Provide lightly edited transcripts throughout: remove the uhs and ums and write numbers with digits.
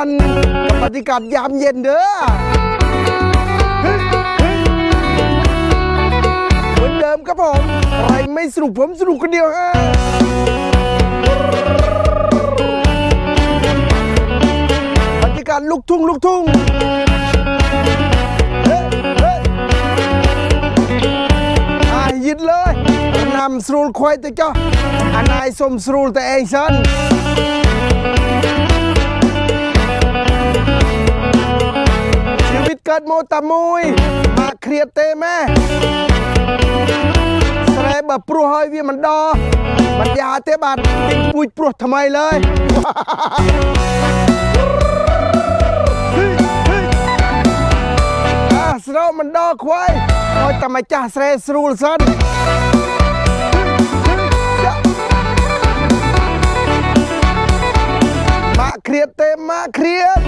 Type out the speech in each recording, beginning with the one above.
กันกับบรรยากาศยามเย็นเด้อเหมือนเดิมครับผมอะไรไม่สนุกผมสนุกคนเดียวฮะบรรยากาศลูกทุ่งยินเลยนำสรูลควายแต่เจ้าอันนายสมสรูลแต่เองฉันชีวิตเกิดโมตะมุยมาเครียดเตแม่แสดงแบบปลัวเฮ้ยมันดอมันยาเตบัดติงปุยปลัวทำไมเลยสโนมันดอควายคอยทำไมจ่าเสรสรูลสันมาเครียดเต็มมาเครียด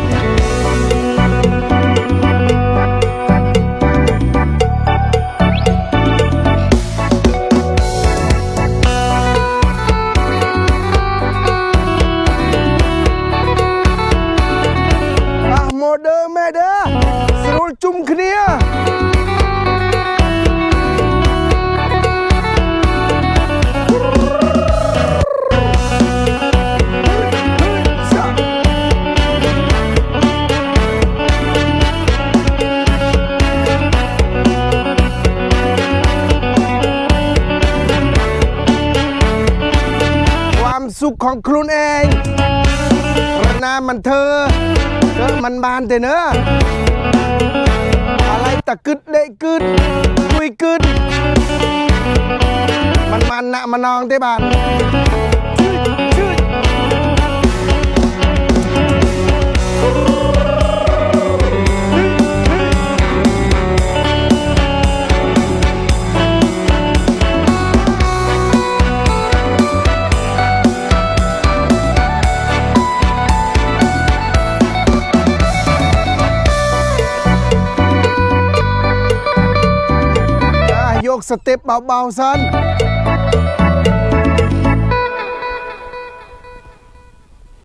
โมเดอร์แม่เด้อสรูลจุ่มเคลียสุขของครูเองระนามันเธอเกิดมันบานแต่เนอะอะไรตะกึดได้กึดคุยกึดมันนะมันนองแต่บานโยกสเต็ปเบาๆสัน